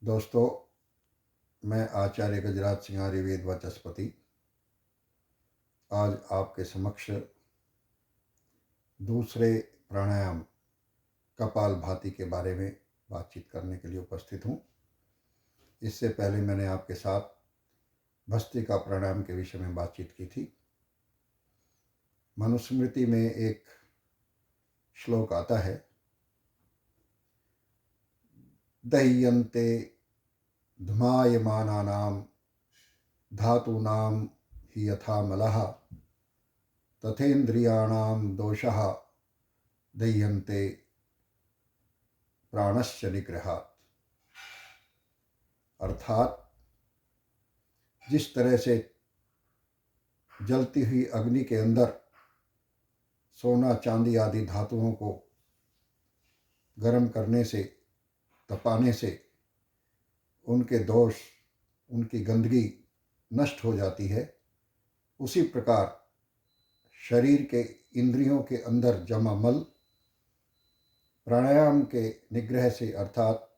दोस्तों, मैं आचार्य गजराज सिंह आयुर्वेद वाचस्पति आज आपके समक्ष दूसरे प्राणायाम कपालभाति के बारे में बातचीत करने के लिए उपस्थित हूँ। इससे पहले मैंने आपके साथ भस्त्रिका प्राणायाम के विषय में बातचीत की थी। मनुस्मृति में एक श्लोक आता है, दह्यन्ते धूमायमानानां धातूनां हि यथा मलः तथेन्द्रियाणां दोषः दह्यन्ते प्राणश्च निग्रहात्। अर्थात जिस तरह से जलती हुई अग्नि के अंदर सोना चांदी आदि धातुओं को गर्म करने से, तपाने से उनके दोष, उनकी गंदगी नष्ट हो जाती है, उसी प्रकार शरीर के इंद्रियों के अंदर जमा मल प्राणायाम के निग्रह से अर्थात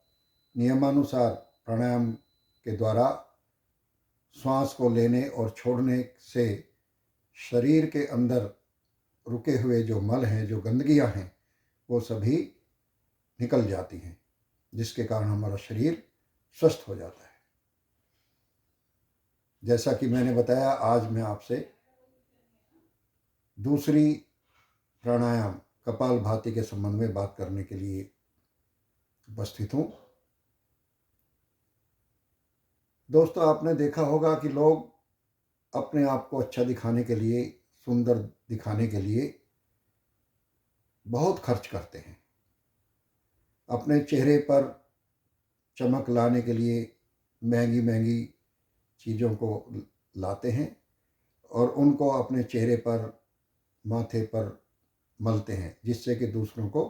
नियमानुसार प्राणायाम के द्वारा श्वास को लेने और छोड़ने से शरीर के अंदर रुके हुए जो मल हैं, जो गंदगियां हैं, वो सभी निकल जाती हैं, जिसके कारण हमारा शरीर स्वस्थ हो जाता है। जैसा कि मैंने बताया, आज मैं आपसे दूसरी प्राणायाम कपालभाति के संबंध में बात करने के लिए उपस्थित हूँ। दोस्तों, आपने देखा होगा कि लोग अपने आप को अच्छा दिखाने के लिए, सुंदर दिखाने के लिए बहुत खर्च करते हैं। अपने चेहरे पर चमक लाने के लिए महंगी महंगी चीज़ों को लाते हैं और उनको अपने चेहरे पर, माथे पर मलते हैं, जिससे कि दूसरों को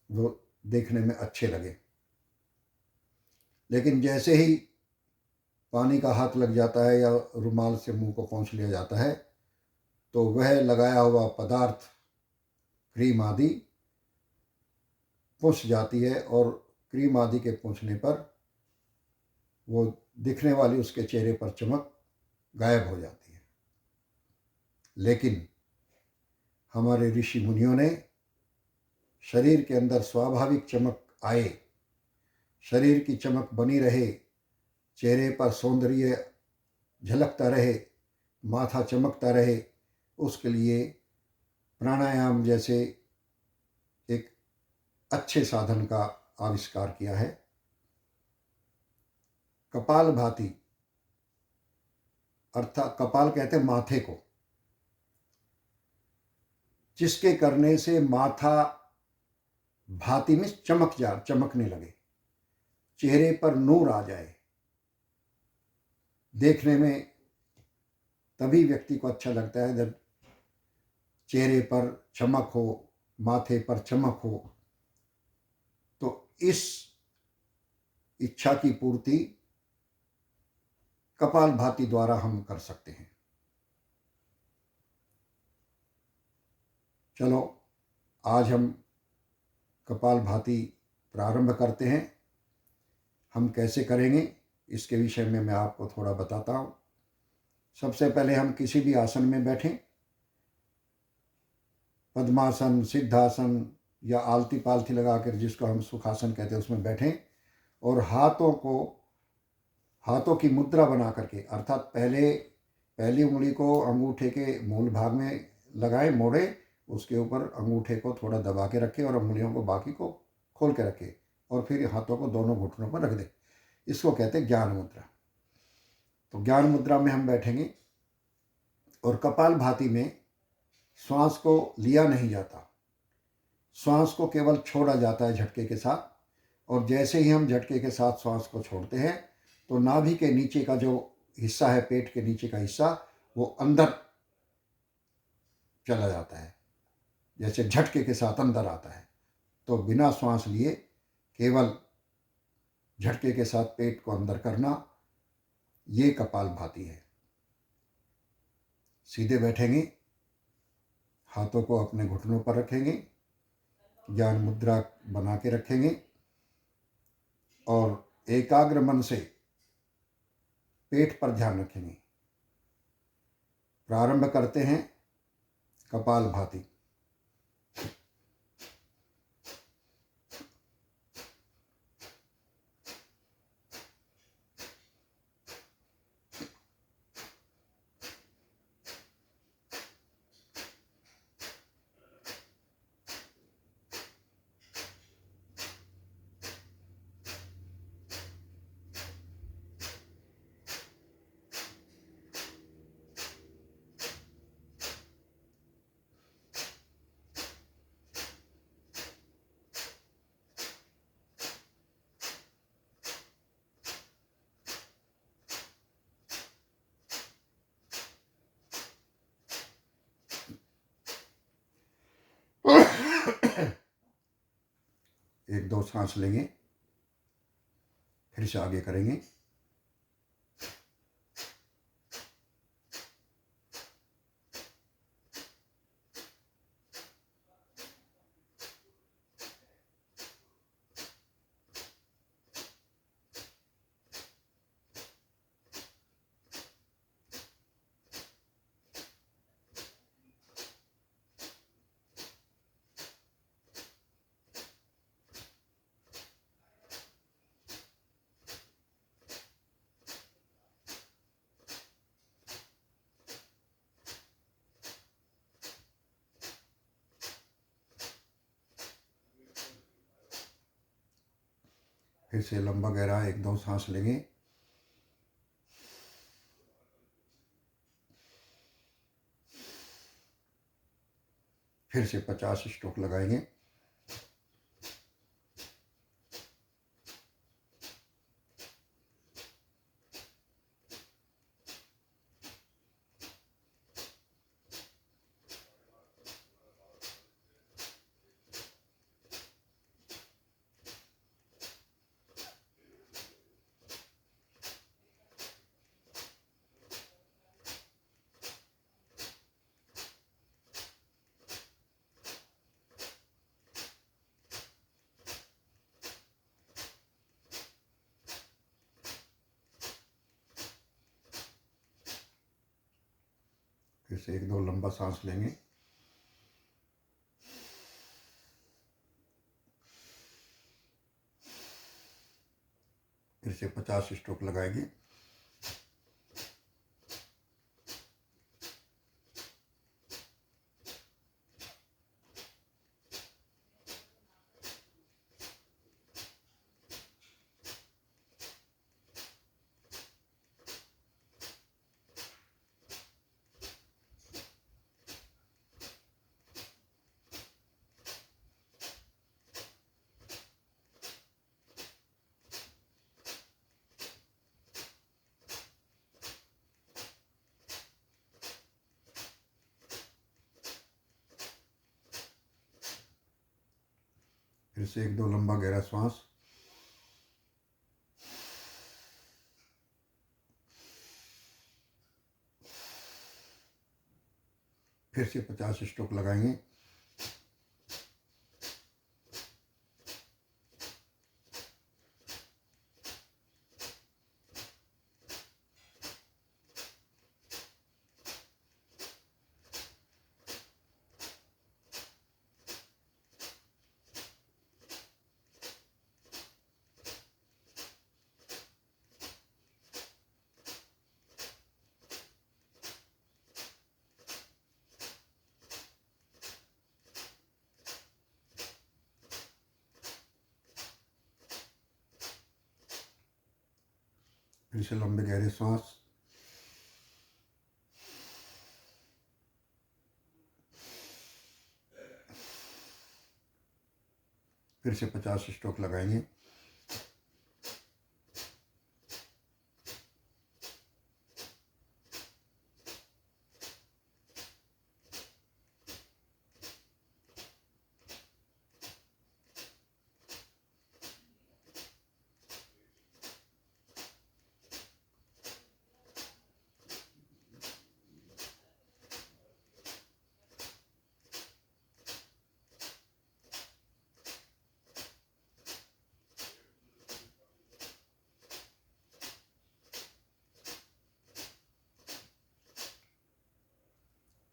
वो देखने में अच्छे लगे। लेकिन जैसे ही पानी का हाथ लग जाता है या रुमाल से मुंह को पोंछ लिया जाता है, तो वह लगाया हुआ पदार्थ, क्रीम आदि पोंछ जाती है और क्रीम आदि के पोंछने पर वो दिखने वाली उसके चेहरे पर चमक गायब हो जाती है। लेकिन हमारे ऋषि मुनियों ने शरीर के अंदर स्वाभाविक चमक आए, शरीर की चमक बनी रहे, चेहरे पर सौंदर्य झलकता रहे, माथा चमकता रहे, उसके लिए प्राणायाम जैसे एक अच्छे साधन का आविष्कार किया है। कपालभाति अर्थात कपाल कहते हैं माथे को, जिसके करने से माथा भाति में चमकने लगे, चेहरे पर नूर आ जाए। देखने में तभी व्यक्ति को अच्छा लगता है जब चेहरे पर चमक हो, माथे पर चमक हो। तो इस इच्छा की पूर्ति कपालभाति द्वारा हम कर सकते हैं। चलो, आज हम कपालभाति प्रारंभ करते हैं। हम कैसे करेंगे इसके विषय में मैं आपको थोड़ा बताता हूँ। सबसे पहले हम किसी भी आसन में बैठें, पद्मासन, सिद्धासन या आलती पालथी लगाकर, जिसको हम सुखासन कहते हैं, उसमें बैठें और हाथों की मुद्रा बना करके, अर्थात पहली उंगली को अंगूठे के मूल भाग में लगाएं, मोड़े, उसके ऊपर अंगूठे को थोड़ा दबा के रखें और उंगलियों को बाकी को खोल के रखें और फिर हाथों को दोनों घुटनों पर रख दें। इसको कहते हैं ज्ञान मुद्रा। तो ज्ञान मुद्रा में हम बैठेंगे और कपालभाति में श्वास को लिया नहीं जाता, श्वास को केवल छोड़ा जाता है झटके के साथ। और जैसे ही हम झटके के साथ श्वास को छोड़ते हैं तो नाभि के नीचे का जो हिस्सा है, पेट के नीचे का हिस्सा, वो अंदर चला जाता है, जैसे झटके के साथ अंदर आता है। तो बिना श्वास लिए केवल झटके के साथ पेट को अंदर करना, ये कपालभाति है। सीधे बैठेंगे, हाथों को अपने घुटनों पर रखेंगे, ज्ञान मुद्रा बना के रखेंगे और एकाग्र मन से पेट पर ध्यान रखेंगे। प्रारंभ करते हैं कपालभाति। एक दो सांस लेंगे, फिर से आगे करेंगे। फिर से लंबा गहरा एक दो सांस लेंगे। फिर से 50 स्ट्रोक लगाएंगे। फिर से एक दो लंबा सांस लेंगे। फिर से 50 स्ट्रोक लगाएंगे। फिर से एक दो लंबा गहरा सांस। फिर से 50 स्ट्रोक लगाएंगे। फिर से लंबे गहरे सांस। फिर से 50 स्ट्रोक लगाएंगे।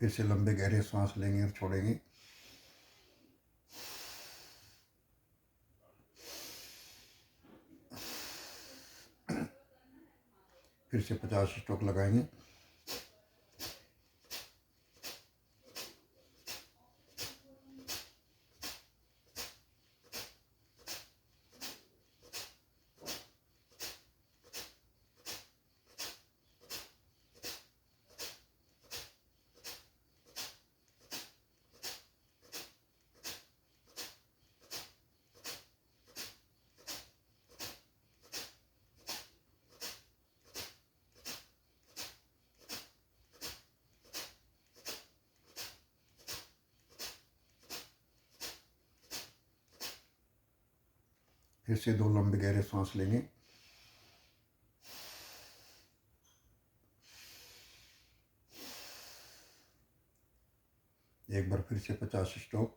फिर से लंबे गहरे सांस लेंगे और छोड़ेंगे। फिर से 50 स्ट्रोक लगाएंगे। फिर से 2 लंबे गहरे सांस लेंगे। एक बार फिर से 50 स्ट्रोक।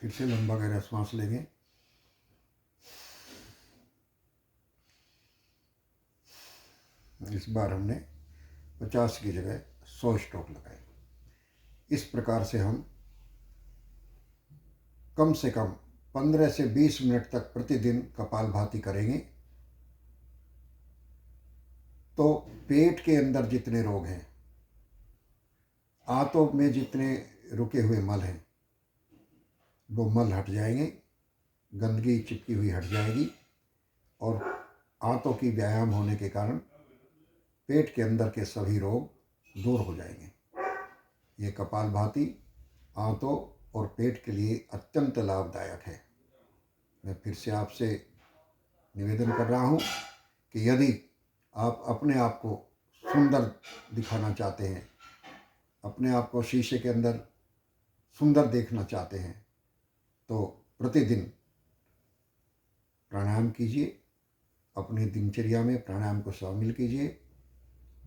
फिर से लंबा गहरा सांस लेंगे। इस बार हमने 50 की जगह 100 स्ट्रोक लगाए। इस प्रकार से हम कम से कम 15 से 20 मिनट तक प्रतिदिन कपालभाति करेंगे तो पेट के अंदर जितने रोग हैं, आंतों में जितने रुके हुए मल हैं, वो मल हट जाएंगे, गंदगी चिपकी हुई हट जाएगी और आंतों की व्यायाम होने के कारण पेट के अंदर के सभी रोग दूर हो जाएंगे। ये कपालभाति आंतों और पेट के लिए अत्यंत लाभदायक है। मैं फिर से आपसे निवेदन कर रहा हूँ कि यदि आप अपने आप को सुंदर दिखाना चाहते हैं, अपने आप को शीशे के अंदर सुंदर देखना चाहते हैं, तो प्रतिदिन प्राणायाम कीजिए, अपनी दिनचर्या में प्राणायाम को शामिल कीजिए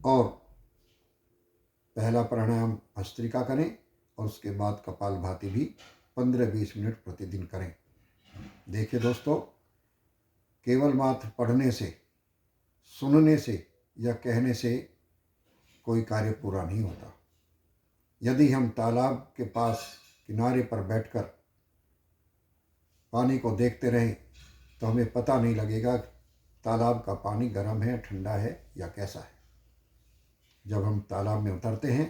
और पहला प्राणायाम भस्त्रिका करें और उसके बाद कपालभाति भी 15-20 मिनट प्रतिदिन करें। देखिए दोस्तों, केवल मात्र पढ़ने से, सुनने से या कहने से कोई कार्य पूरा नहीं होता। यदि हम तालाब के पास किनारे पर बैठकर पानी को देखते रहें तो हमें पता नहीं लगेगा तालाब का पानी गर्म है, ठंडा है या कैसा है। जब हम तालाब में उतरते हैं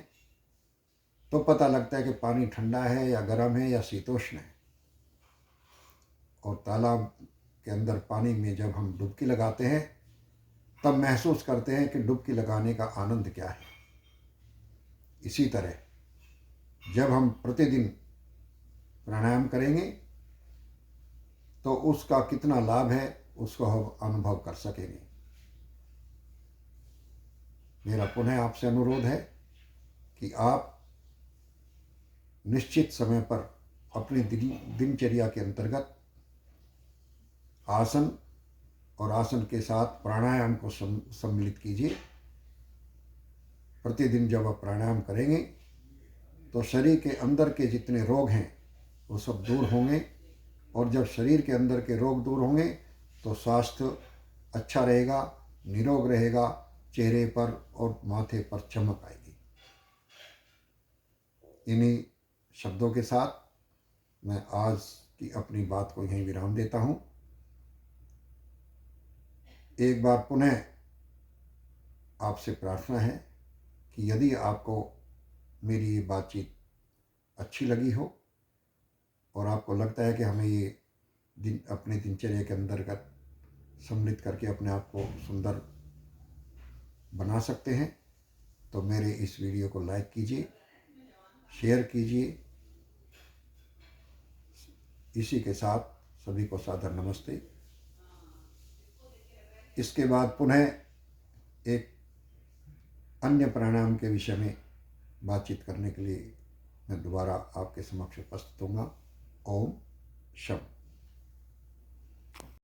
तो पता लगता है कि पानी ठंडा है या गर्म है या शीतोष्ण है। और तालाब के अंदर पानी में जब हम डुबकी लगाते हैं तब महसूस करते हैं कि डुबकी लगाने का आनंद क्या है। इसी तरह जब हम प्रतिदिन प्राणायाम करेंगे तो उसका कितना लाभ है उसको हम अनुभव कर सकेंगे। मेरा पुनः आपसे अनुरोध है कि आप निश्चित समय पर अपनी दिनचर्या के अंतर्गत आसन और आसन के साथ प्राणायाम को सम्मिलित कीजिए। प्रतिदिन जब आप प्राणायाम करेंगे तो शरीर के अंदर के जितने रोग हैं वो सब दूर होंगे और जब शरीर के अंदर के रोग दूर होंगे तो स्वास्थ्य अच्छा रहेगा, निरोग रहेगा, चेहरे पर और माथे पर चमक आएगी। इन्हीं शब्दों के साथ मैं आज की अपनी बात को यहीं विराम देता हूँ। एक बार पुनः आपसे प्रार्थना है कि यदि आपको मेरी ये बातचीत अच्छी लगी हो और आपको लगता है कि हमें ये दिन अपने दिनचर्या के अंतर्गत सम्मिलित करके अपने आप को सुंदर बना सकते हैं, तो मेरे इस वीडियो को लाइक कीजिए, शेयर कीजिए। इसी के साथ सभी को सादर नमस्ते। इसके बाद पुनः एक अन्य प्राणायाम के विषय में बातचीत करने के लिए मैं दोबारा आपके समक्ष उपस्थित होऊंगा। ओम शम।